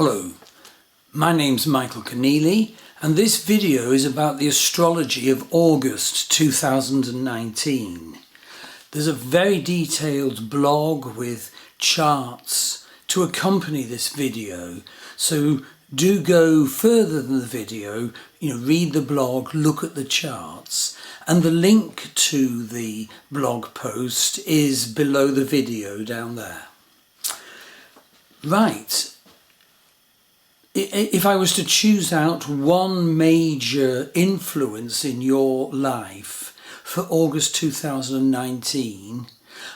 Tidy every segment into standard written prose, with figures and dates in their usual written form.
Hello, my name's Michael Conneely and this video is about the astrology of August 2019. There's a very detailed blog with charts to accompany this video, so do go further than the video, read the blog, look at the charts, and the link to the blog post is below the video down there. Right. If I was to choose out one major influence in your life for August 2019,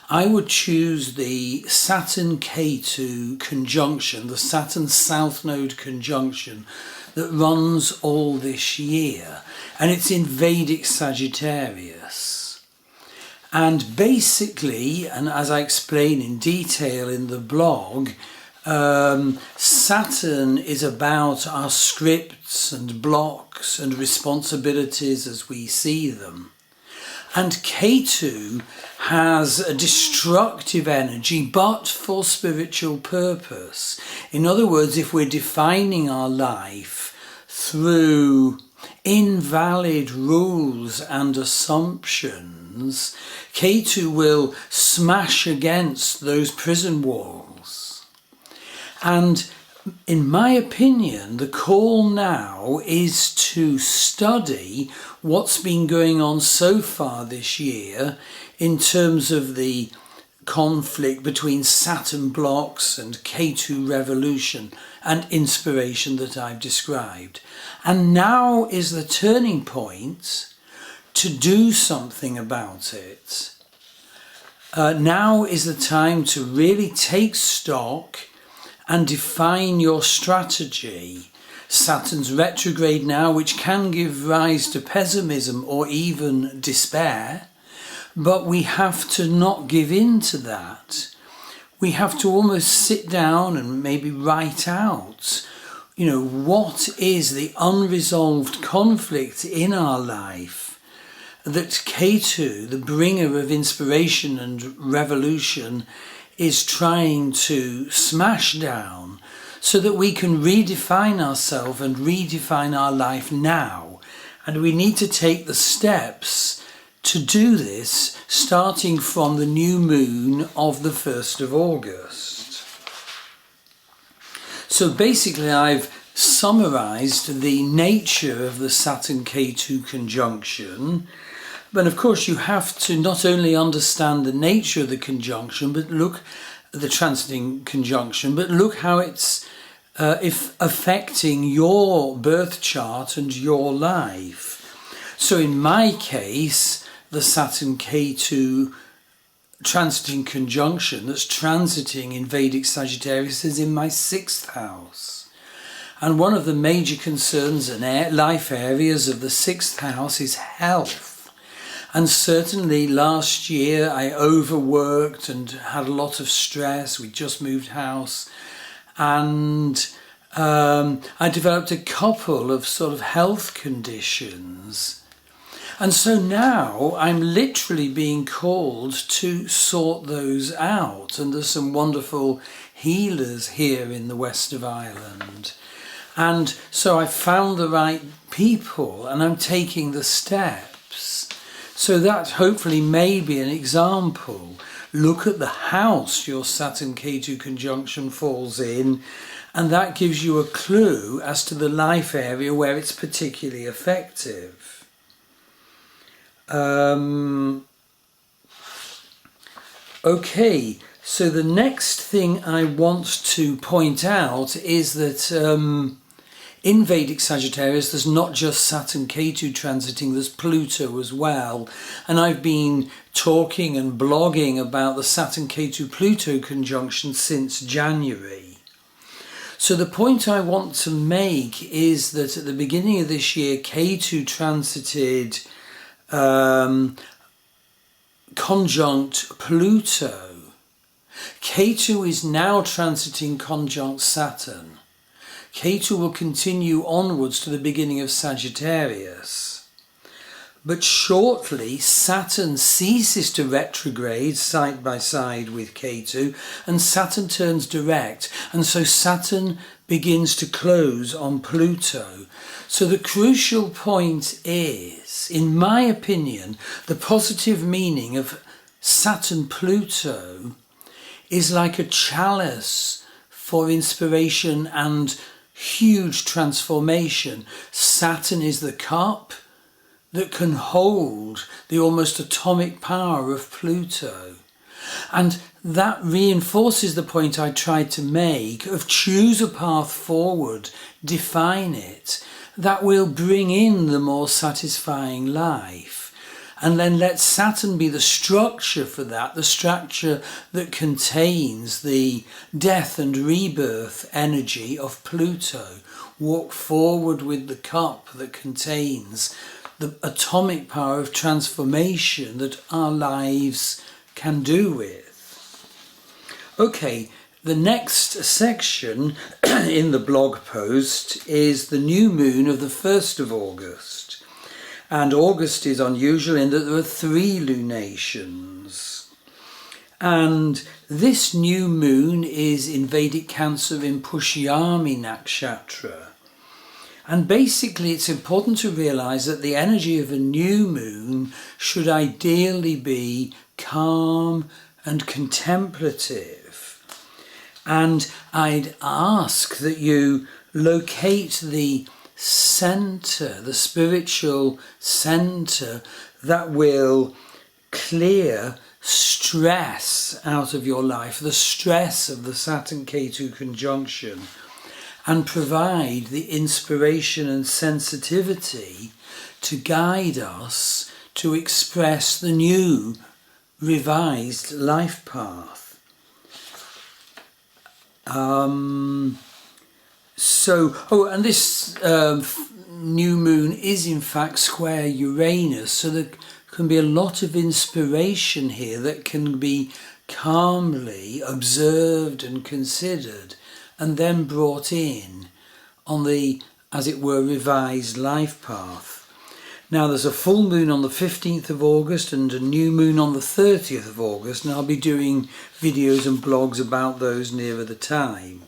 I would choose the Saturn-Ketu conjunction, the Saturn South Node conjunction that runs all this year, and it's in Vedic Sagittarius. And basically, and as I explain in detail in the blog, Saturn is about our scripts and blocks and responsibilities as we see them. And Ketu has a destructive energy, but for spiritual purpose. In other words, if we're defining our life through invalid rules and assumptions, Ketu will smash against those prison walls. And in my opinion, the call now is to study what's been going on so far this year in terms of the conflict between Saturn blocks and Ketu revolution and inspiration that I've described. And now is the turning point to do something about it. Now is the time to really take stock and define your strategy. Saturn's retrograde now, which can give rise to pessimism or even despair, but we have to not give in to that. We have to almost sit down and maybe write out, what is the unresolved conflict in our life that Ketu, the bringer of inspiration and revolution, is trying to smash down, so that we can redefine ourselves and redefine our life now. And we need to take the steps to do this, starting from the new moon of the 1st of August. So basically I've summarized the nature of the Saturn-Ketu conjunction. But of course you have to not only understand the nature of the conjunction, but look at the transiting conjunction, but look how it's affecting your birth chart and your life. So in my case, the Saturn-Ketu transiting conjunction that's transiting in Vedic Sagittarius is in my 6th house. And one of the major concerns and life areas of the 6th house is health. And certainly last year I overworked and had a lot of stress. We just moved house, and I developed a couple of sort of health conditions. And so now I'm literally being called to sort those out. And there's some wonderful healers here in the west of Ireland. And so I found the right people and I'm taking the steps. So that hopefully may be an example. Look at the house your Saturn-Ketu conjunction falls in, and that gives you a clue as to the life area where it's particularly effective. Okay, so the next thing I want to point out is that in Vedic Sagittarius, there's not just Saturn-Ketu transiting, there's Pluto as well. And I've been talking and blogging about the Saturn-Ketu-Pluto conjunction since January. So the point I want to make is that at the beginning of this year, Ketu transited conjunct Pluto. Ketu is now transiting conjunct Saturn. Ketu will continue onwards to the beginning of Sagittarius. But shortly, Saturn ceases to retrograde side by side with Ketu, and Saturn turns direct, and so Saturn begins to close on Pluto. So the crucial point is, in my opinion, the positive meaning of Saturn-Pluto is like a chalice for inspiration and huge transformation. Saturn is the cup that can hold the almost atomic power of Pluto. And that reinforces the point I tried to make of choose a path forward, define it, that will bring in the more satisfying life. And then let Saturn be the structure for that, the structure that contains the death and rebirth energy of Pluto. Walk forward with the cup that contains the atomic power of transformation that our lives can do with. Okay, the next section in the blog post is the new moon of the 1st of August. And August is unusual in that there are 3 lunations. And this new moon is in Vedic Cancer in Pushyami Nakshatra. And basically it's important to realise that the energy of a new moon should ideally be calm and contemplative. And I'd ask that you locate the centre, the spiritual centre that will clear stress out of your life, the stress of the Saturn-Ketu conjunction, and provide the inspiration and sensitivity to guide us to express the new revised life path. And this new moon is in fact square Uranus, so there can be a lot of inspiration here that can be calmly observed and considered, and then brought in on the, as it were, revised life path. Now there's a full moon on the 15th of August and a new moon on the 30th of August, and I'll be doing videos and blogs about those nearer the time.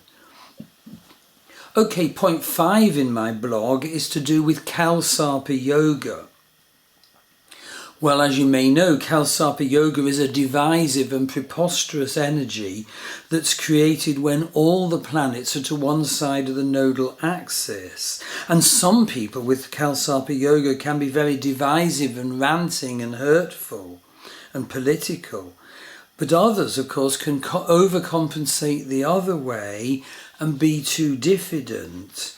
Okay, point 5 in my blog is to do with Kalsarpa Yoga. Well, as you may know, Kalsarpa Yoga is a divisive and preposterous energy that's created when all the planets are to one side of the nodal axis. And some people with Kalsarpa Yoga can be very divisive and ranting and hurtful and political. But others, of course, can overcompensate the other way and be too diffident.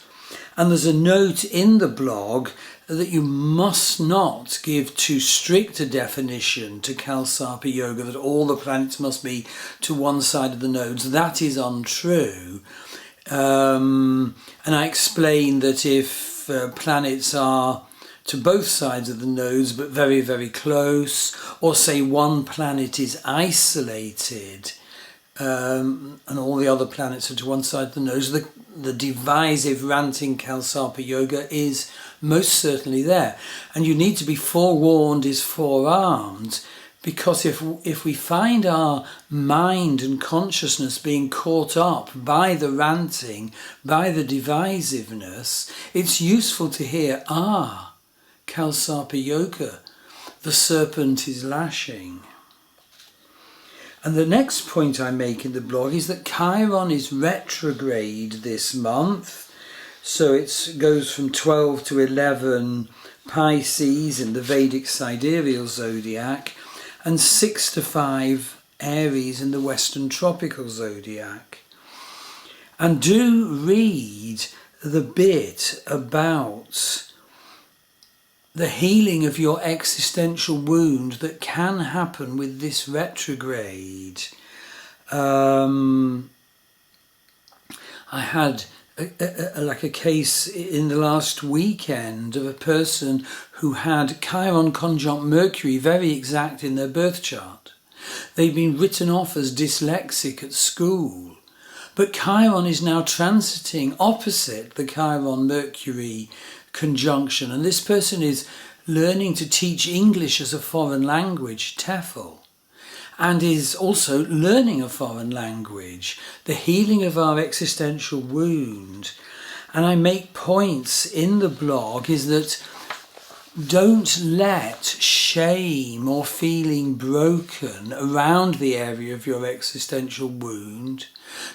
And there's a note in the blog that you must not give too strict a definition to Kalsarpa Yoga, that all the planets must be to one side of the nodes. That is untrue. And I explain that if planets are to both sides of the nodes but very, very close, or say one planet is isolated and all the other planets are to one side of the nodes, the divisive ranting Kalsarpa Yoga is most certainly there. And you need to be forewarned is forearmed, because if we find our mind and consciousness being caught up by the ranting, by the divisiveness, it's useful to hear, Kalsarpa Yoga, the serpent is lashing. And the next point I make in the blog is that Chiron is retrograde this month. So it goes from 12 to 11 Pisces in the Vedic sidereal zodiac, and 6 to 5 Aries in the Western tropical zodiac. And do read the bit about the healing of your existential wound that can happen with this retrograde. I had a case in the last weekend of a person who had Chiron conjunct Mercury very exact in their birth chart. They'd been written off as dyslexic at school, but Chiron is now transiting opposite the Chiron Mercury conjunction, and this person is learning to teach English as a foreign language, TEFL, and is also learning a foreign language, the healing of our existential wound. And I make points in the blog is that don't let shame or feeling broken around the area of your existential wound,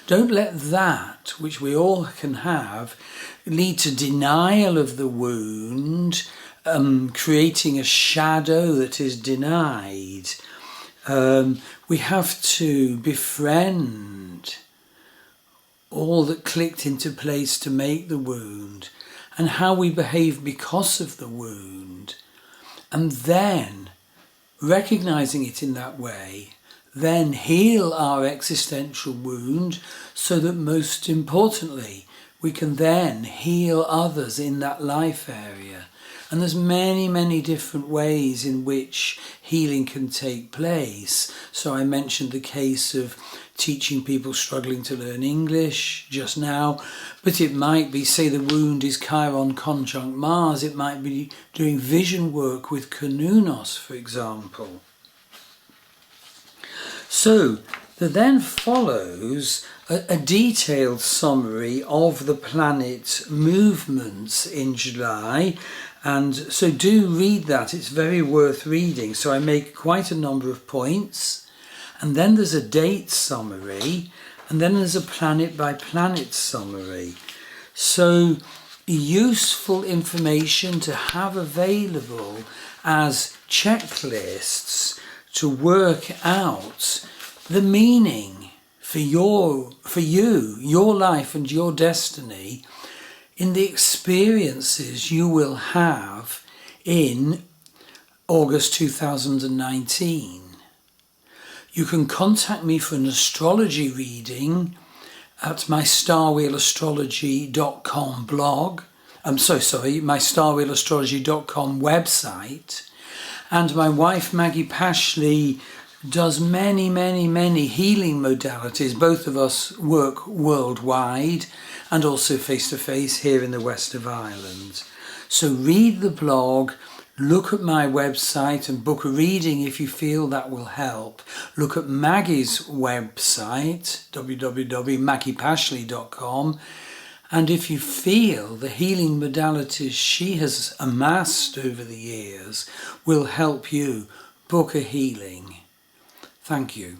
don't let that, which we all can have, lead to denial of the wound, creating a shadow that is denied. We have to befriend all that clicked into place to make the wound and how we behave because of the wound. And then, recognizing it in that way, then heal our existential wound so that most importantly, we can then heal others in that life area. And there's many, many different ways in which healing can take place. So I mentioned the case of teaching people struggling to learn English just now, but it might be, say the wound is Chiron conjunct Mars, it might be doing vision work with Kununos, for example. So there then follows a detailed summary of the planet movements in July, and so do read that, it's very worth reading. So I make quite a number of points, and then there's a date summary, and then there's a planet by planet summary. So useful information to have available as checklists to work out the meaning for you, your life and your destiny in the experiences you will have in August 2019. You can contact me for an astrology reading at my starwheelastrology.com blog. my starwheelastrology.com website. And my wife Maggie Pashley does many, many, many healing modalities. Both of us work worldwide and also face-to-face here in the west of Ireland. So read the blog, look at my website and book a reading if you feel that will help. Look at Maggie's website, www.maggiepashley.com, and if you feel the healing modalities she has amassed over the years will help you, book a healing. Thank you.